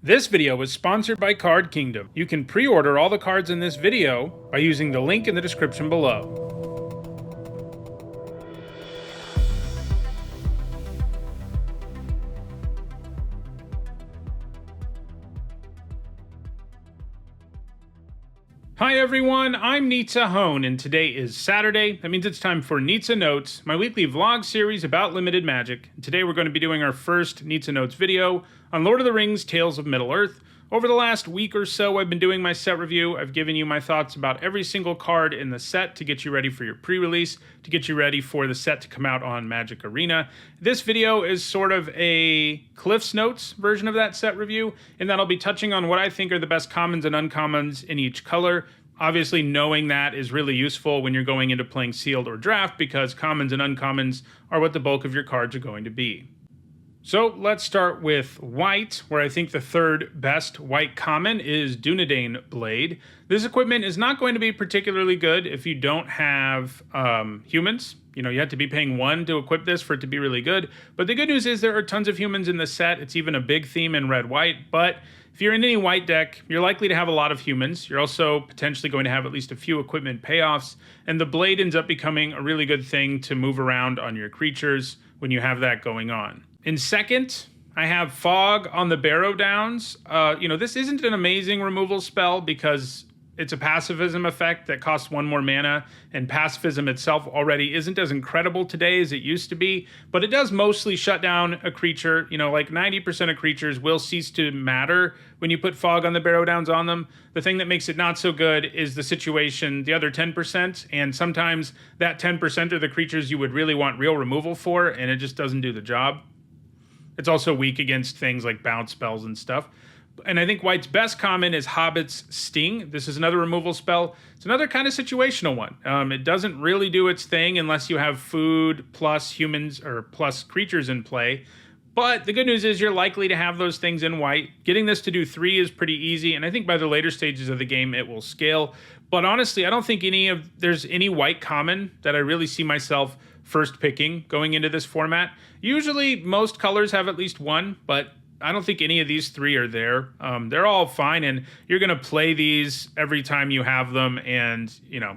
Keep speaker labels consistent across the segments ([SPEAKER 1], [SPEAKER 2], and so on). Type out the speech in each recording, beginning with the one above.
[SPEAKER 1] This video was sponsored by Card Kingdom. You can pre-order all the cards in this video by using the link in the description below. Hi everyone, I'm Nizzanotes, and today is Saturday. That means it's time for Nizzanotes, my weekly vlog series about limited magic. And today we're going to be doing our first Nizzanotes video on Lord of the Rings Tales of Middle-earth. Over the last week or so, I've been doing my set review. I've given you my thoughts about every single card in the set to get you ready for your pre-release, to get you ready for the set to come out on Magic Arena. This video is sort of a Cliff's Notes version of that set review, in that I'll be touching on what I think are the best commons and uncommons in each color. Obviously, knowing that is really useful when you're going into playing sealed or draft, because commons and uncommons are what the bulk of your cards are going to be. So let's start with white, where I think the third best white common is Dunedain Blade. This equipment is not going to be particularly good if you don't have humans. You know, you have to be paying 1 to equip this for it to be really good. But the good news is there are tons of humans in the set. It's even a big theme in red-white. But if you're in any white deck, you're likely to have a lot of humans. You're also potentially going to have at least a few equipment payoffs. And the blade ends up becoming a really good thing to move around on your creatures when you have that going on. In second, I have Fog on the Barrow Downs. This isn't an amazing removal spell because it's a pacifism effect that costs 1 more mana, and pacifism itself already isn't as incredible today as it used to be, but it does mostly shut down a creature. You know, like 90% of creatures will cease to matter when you put Fog on the Barrow Downs on them. The thing that makes it not so good is the situation, the other 10%, and sometimes that 10% are the creatures you would really want real removal for, and it just doesn't do the job. It's also weak against things like bounce spells and stuff. And I think white's best common is Hobbit's Sting. This is another removal spell. It's another kind of situational one. It doesn't really do its thing unless you have food plus humans or plus creatures in play. But the good news is you're likely to have those things in white. Getting this to do 3 is pretty easy, and I think by the later stages of the game it will scale. But honestly, I don't think there's any white common that I really see myself first picking going into this format. Usually most colors have at least 1, but I don't think any of these 3 are there. They're all fine, and you're going to play these every time you have them, and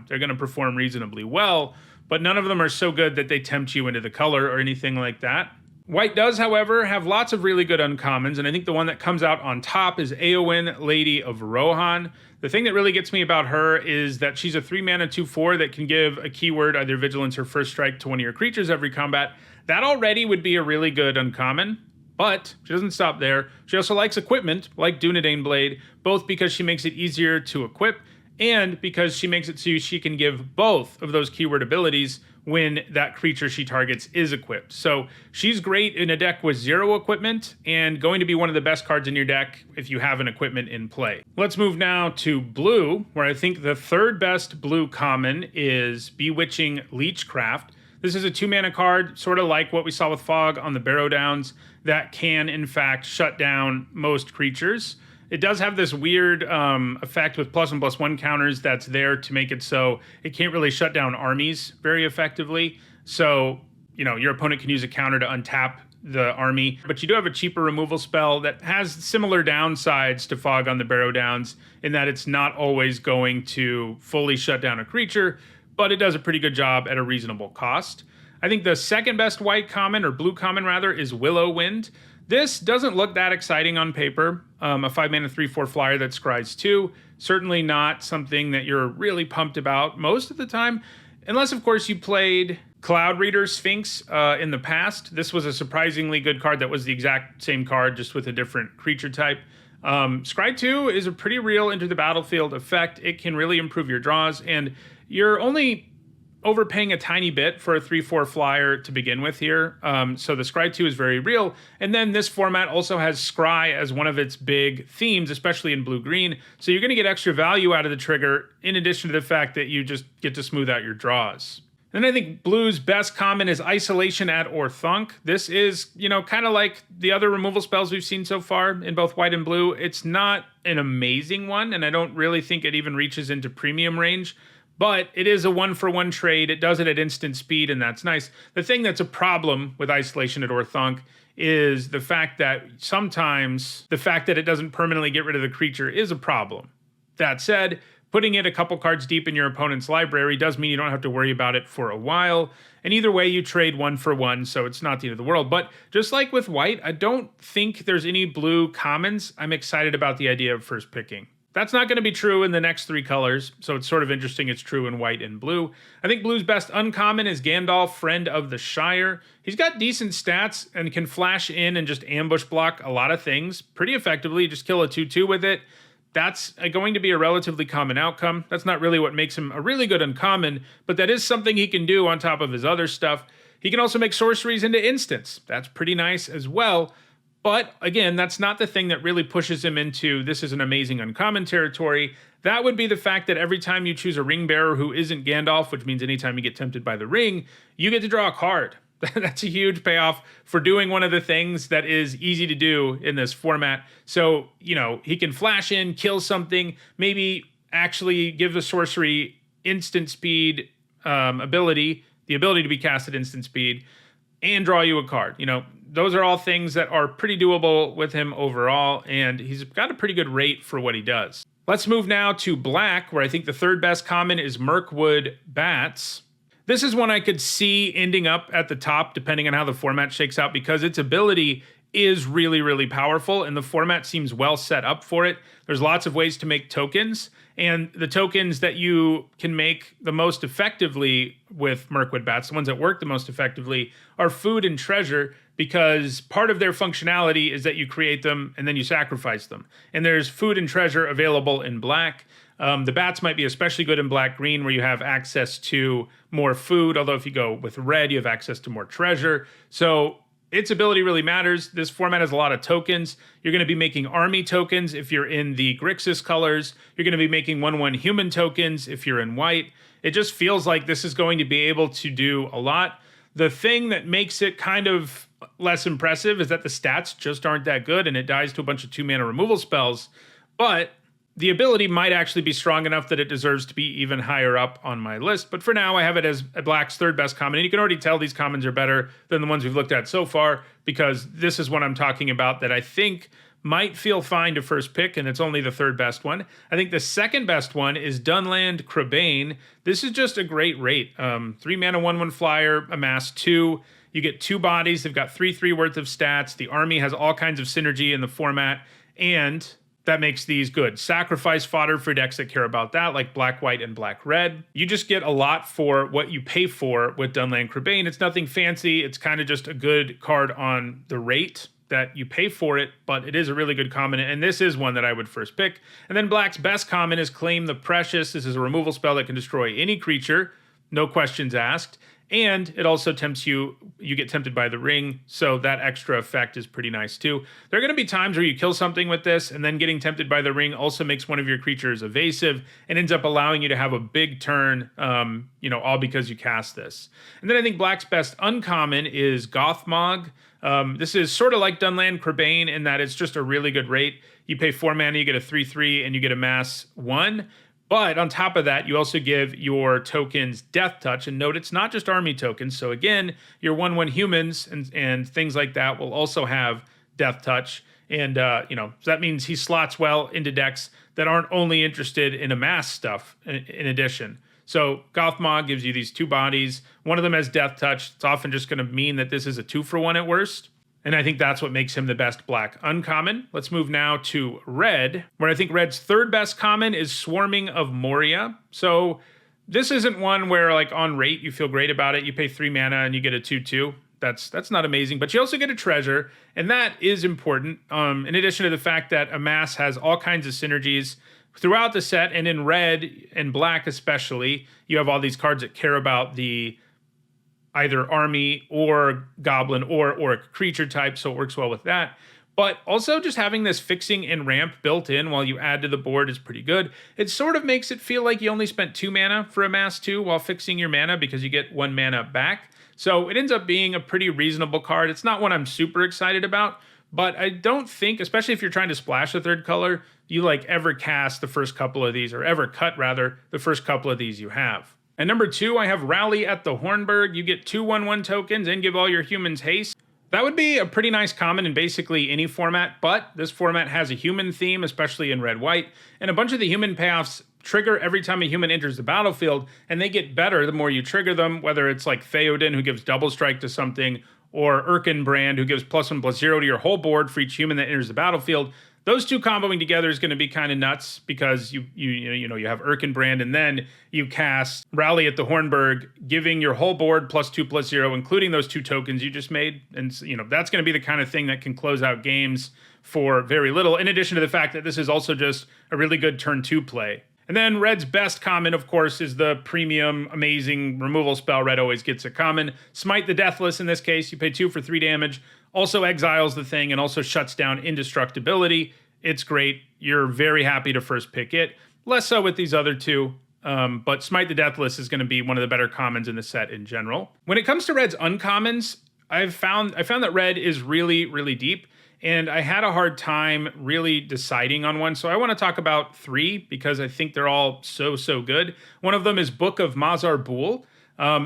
[SPEAKER 1] they're going to perform reasonably well, but none of them are so good that they tempt you into the color or anything like that. White does, however, have lots of really good uncommons, and I think the one that comes out on top is Éowyn, Lady of Rohan. The thing that really gets me about her is that she's a 3-mana 2/4 that can give a keyword, either Vigilance or First Strike, to one of your creatures every combat. That already would be a really good uncommon, but she doesn't stop there. She also likes equipment, like Dunedain Blade, both because she makes it easier to equip, and because she makes it so she can give both of those keyword abilities when that creature she targets is equipped. So she's great in a deck with 0 equipment, and going to be one of the best cards in your deck if you have an equipment in play. Let's move now to blue, where I think the third best blue common is Bewitching Leechcraft. This is a 2-mana card, sort of like what we saw with Fog on the Barrow Downs, that can, in fact, shut down most creatures. It does have this weird effect with +1/+1 counters that's there to make it so it can't really shut down armies very effectively. So, your opponent can use a counter to untap the army. But you do have a cheaper removal spell that has similar downsides to Fog on the Barrow Downs, in that it's not always going to fully shut down a creature, but it does a pretty good job at a reasonable cost. I think the second best white common, or blue common rather, is Willow Wind. This doesn't look that exciting on paper. A 5-mana 3/4 flyer that scries 2. Certainly not something that you're really pumped about most of the time, unless of course you played Cloud Reader Sphinx in the past. This was a surprisingly good card that was the exact same card, just with a different creature type. Scry 2 is a pretty real enter the battlefield effect. It can really improve your draws, and you're only overpaying a tiny bit for a 3/4 flyer to begin with here. So the Scry 2 is very real. And then this format also has Scry as one of its big themes, especially in blue-green. So you're going to get extra value out of the trigger, in addition to the fact that you just get to smooth out your draws. Then I think blue's best common is Isolation at Orthunk. This is, kind of like the other removal spells we've seen so far in both white and blue. It's not an amazing one, and I don't really think it even reaches into premium range, but it is a 1-for-1 trade. It does it at instant speed, and that's nice. The thing that's a problem with Isolation at Orthunk is the fact that sometimes the fact that it doesn't permanently get rid of the creature is a problem. That said, putting it a couple cards deep in your opponent's library does mean you don't have to worry about it for a while. And either way, you trade 1-for-1, so it's not the end of the world. But just like with white, I don't think there's any blue commons I'm excited about the idea of first picking. That's not going to be true in the next 3 colors, so it's sort of interesting it's true in white and blue. I think blue's best uncommon is Gandalf, Friend of the Shire. He's got decent stats and can flash in and just ambush block a lot of things pretty effectively. Just kill a 2/2 with it. That's going to be a relatively common outcome. That's not really what makes him a really good uncommon, but that is something he can do on top of his other stuff. He can also make sorceries into instants. That's pretty nice as well. But again, that's not the thing that really pushes him into this is an amazing uncommon territory. That would be the fact that every time you choose a ring bearer who isn't Gandalf, which means anytime you get tempted by the ring, you get to draw a card. That's a huge payoff for doing one of the things that is easy to do in this format. So, he can flash in, kill something, maybe actually give the sorcery instant speed ability, the ability to be cast at instant speed, and draw you a card. Those are all things that are pretty doable with him overall, and he's got a pretty good rate for what he does. Let's move now to black, where I think the third best common is Mirkwood Bats. This is one I could see ending up at the top, depending on how the format shakes out, because its ability is really, really powerful, and the format seems well set up for it. There's lots of ways to make tokens, and the tokens that you can make the most effectively with Mirkwood Bats, the ones that work the most effectively, are food and treasure, because part of their functionality is that you create them and then you sacrifice them. And there's food and treasure available in black. The bats might be especially good in black-green, where you have access to more food, although if you go with red, you have access to more treasure. So its ability really matters. This format has a lot of tokens. You're going to be making army tokens if you're in the Grixis colors. You're going to be making 1/1 human tokens if you're in white. It just feels like this is going to be able to do a lot. The thing that makes it kind of less impressive is that the stats just aren't that good, and it dies to a bunch of 2-mana removal spells. But the ability might actually be strong enough that it deserves to be even higher up on my list. But for now, I have it as black's third best common. And you can already tell these commons are better than the ones we've looked at so far, because this is what I'm talking about that I think might feel fine to first pick, and it's only the third best one. I think the second best one is Dunland Crebain. This is just a great rate. 3 mana, 1/1 flyer, amass 2. You get 2 bodies. They've got 3/3 worth of stats. The army has all kinds of synergy in the format, and that makes these good. Sacrifice fodder for decks that care about that, like black, white, and black, red. You just get a lot for what you pay for with Dunland Crebain. It's nothing fancy. It's kind of just a good card on the rate that you pay for it, but it is a really good common, and this is one that I would first pick. And then black's best common is Claim the Precious. This is a removal spell that can destroy any creature, no questions asked. And it also tempts you get tempted by the ring, so that extra effect is pretty nice too. There are going to be times where you kill something with this, and then getting tempted by the ring also makes one of your creatures evasive and ends up allowing you to have a big turn, all because you cast this. And then I think black's best uncommon is Gothmog. This is sort of like Dunland Crebain in that it's just a really good rate. You pay 4 mana, you get a 3/3, and you get a mass 1. But on top of that, you also give your tokens Death Touch. And note, it's not just army tokens. So again, your 1/1 humans and things like that will also have Death Touch. And, so that means he slots well into decks that aren't only interested in amass stuff in addition. So Gothmog gives you these 2 bodies. One of them has Death Touch. It's often just going to mean that this is a 2-for-1 at worst. And I think that's what makes him the best black uncommon. Let's move now to red, where I think red's third best common is Swarming of Moria. So this isn't one where, like, on rate you feel great about it. You pay 3 mana and you get a 2/2. That's not amazing, but you also get a treasure, and that is important. In addition to the fact that Amass has all kinds of synergies throughout the set, and in red and black especially, you have all these cards that care about the either army or goblin or orc creature type, so it works well with that. But also just having this fixing and ramp built in while you add to the board is pretty good. It sort of makes it feel like you only spent 2 mana for Amass 2 while fixing your mana, because you get 1 mana back. So it ends up being a pretty reasonable card. It's not one I'm super excited about, but I don't think, especially if you're trying to splash a third color, you like ever cast the first couple of these, or ever cut rather, the first couple of these you have. And number 2, I have Rally at the Hornburg. You get 2 1/1 tokens and give all your humans haste. That would be a pretty nice common in basically any format, but this format has a human theme, especially in red-white, and a bunch of the human payoffs trigger every time a human enters the battlefield, and they get better the more you trigger them, whether it's like Theoden, who gives double strike to something, or Erkenbrand, who gives +1/+0 to your whole board for each human that enters the battlefield. Those two comboing together is going to be kind of nuts because you have Erkenbrand and then you cast Rally at the Hornburg, giving your whole board +2/+0, including those 2 tokens you just made. And that's going to be the kind of thing that can close out games for very little, in addition to the fact that this is also just a really good turn 2 play. And then Red's best common, of course, is the premium, amazing removal spell. Red always gets a common. Smite the Deathless, in this case, you pay 2 for 3 damage. Also exiles the thing and also shuts down indestructibility. It's great. You're very happy to first pick it. Less so with these other 2. But Smite the Deathless is going to be one of the better commons in the set in general. When it comes to Red's uncommons, I found that Red is really, really deep. And I had a hard time really deciding on one. So I want to talk about 3 because I think they're all so good. One of them is Book of Mazar Bul.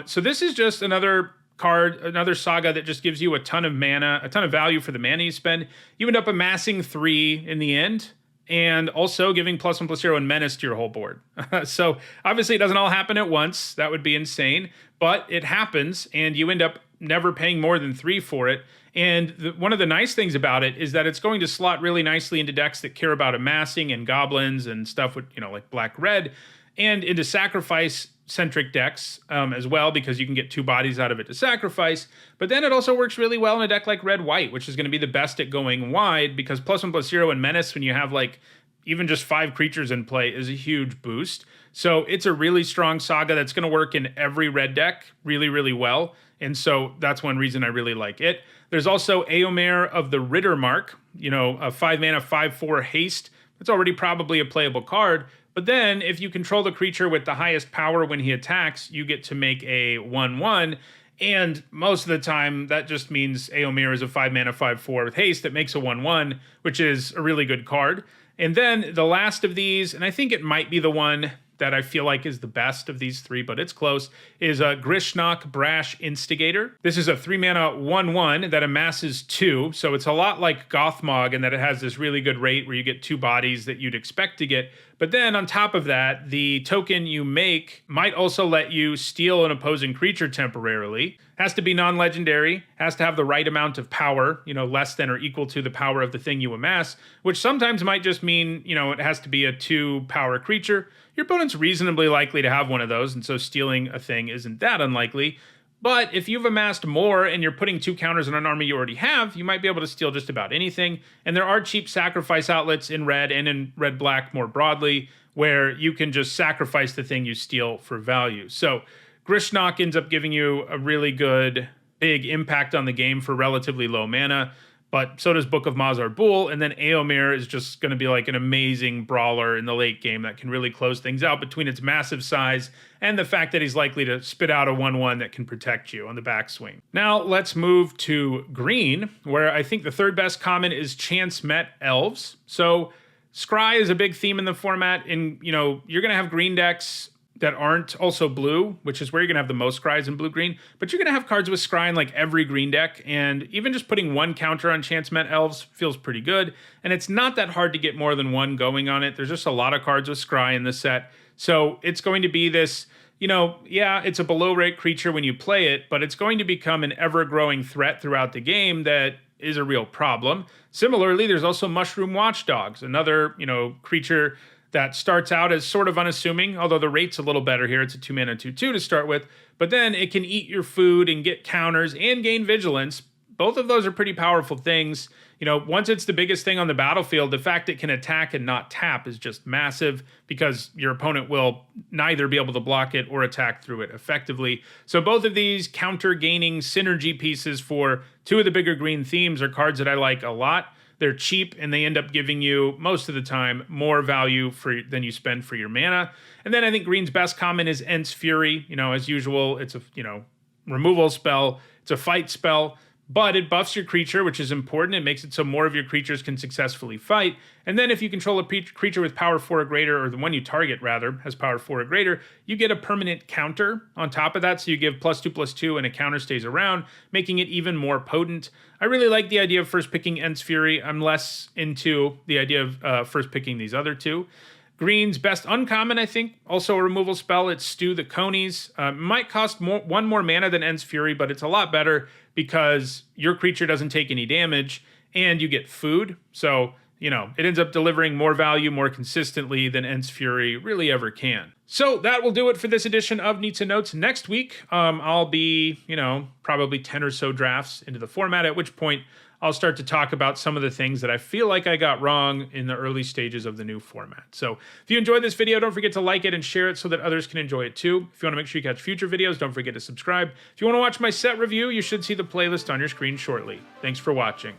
[SPEAKER 1] So this is just another card, another saga that just gives you a ton of mana, a ton of value for the mana you spend. You end up amassing 3 in the end, and also giving +1/+0 and menace to your whole board. So obviously it doesn't all happen at once. That would be insane, but it happens, and you end up never paying more than 3 for it. And one of the nice things about it is that it's going to slot really nicely into decks that care about amassing and goblins and stuff with, like black-red, and into sacrifice-centric decks as well, because you can get 2 bodies out of it to sacrifice. But then it also works really well in a deck like red-white, which is going to be the best at going wide, because +1/+0 and menace, when you have like even just 5 creatures in play, is a huge boost. So it's a really strong saga that's going to work in every red deck really, really well. And so that's one reason I really like it. There's also Eomer of the Rittermark, a 5 mana, 5/4 haste. It's already probably a playable card. But then if you control the creature with the highest power when he attacks, you get to make a 1/1. And most of the time, that just means Eomer is a 5 mana, 5/4 with haste that makes a 1/1, which is a really good card. And then the last of these, and I think it might be the one that I feel like is the best of these 3, but it's close, is a Grishnok Brash Instigator. This is a 3 mana 1/1 that amasses 2, so it's a lot like Gothmog in that it has this really good rate where you get 2 bodies that you'd expect to get. But then on top of that, the token you make might also let you steal an opposing creature temporarily. Has to be non-legendary, has to have the right amount of power, less than or equal to the power of the thing you amass, which sometimes might just mean, it has to be a 2-power creature. Your opponent's reasonably likely to have one of those, and so stealing a thing isn't that unlikely. But if you've amassed more and you're putting 2 counters on an army you already have, you might be able to steal just about anything. And there are cheap sacrifice outlets in red and in red-black more broadly, where you can just sacrifice the thing you steal for value. So Grishnok ends up giving you a really good, big impact on the game for relatively low mana. But so does Book of Mazar Bul, and then Eomer is just going to be like an amazing brawler in the late game that can really close things out between its massive size and the fact that he's likely to spit out a 1/1 that can protect you on the backswing. Now let's move to green, where I think the 3rd best common is Chance Met Elves. So Scry is a big theme in the format, and you're going to have green decks that aren't also blue, which is where you're going to have the most scries in blue-green, but you're going to have cards with scry in like every green deck, and even just putting 1 counter on Chance Met Elves feels pretty good, and it's not that hard to get more than 1 going on it. There's just a lot of cards with scry in this set, so it's going to be this, it's a below-rate creature when you play it, but it's going to become an ever-growing threat throughout the game that is a real problem. Similarly, there's also Mushroom Watchdogs, another, creature that starts out as sort of unassuming, although the rate's a little better here. It's a 2 mana 2/2 to start with, but then it can eat your food and get counters and gain vigilance. Both of those are pretty powerful things. Once it's the biggest thing on the battlefield, the fact it can attack and not tap is just massive, because your opponent will neither be able to block it or attack through it effectively. So both of these counter-gaining synergy pieces for 2 of the bigger green themes are cards that I like a lot. They're cheap, and they end up giving you, most of the time, more value than you spend for your mana. And then I think green's best common is Ent's Fury. As usual, it's a removal spell. It's a fight spell, but it buffs your creature, which is important. It makes it so more of your creatures can successfully fight. And then if you control a creature with power 4 or greater, or the one you target rather, has power 4 or greater, you get a permanent counter on top of that. So you give +2/+2 and a counter stays around, making it even more potent. I really like the idea of first picking Ent's Fury. I'm less into the idea of first picking these other two. Green's best uncommon, I think, also a removal spell. It's Stew the Conies. Might cost one more mana than Ent's Fury, but it's a lot better because your creature doesn't take any damage and you get food. So, you know, it ends up delivering more value more consistently than Ent's Fury really ever can. So that will do it for this edition of Nizzanotes. Next week, I'll be, you know, probably 10 or so drafts into the format, at which point I'll start to talk about some of the things that I feel like I got wrong in the early stages of the new format. So if you enjoyed this video, don't forget to like it and share it so that others can enjoy it too. If you want to make sure you catch future videos, don't forget to subscribe. If you want to watch my set review, you should see the playlist on your screen shortly. Thanks for watching.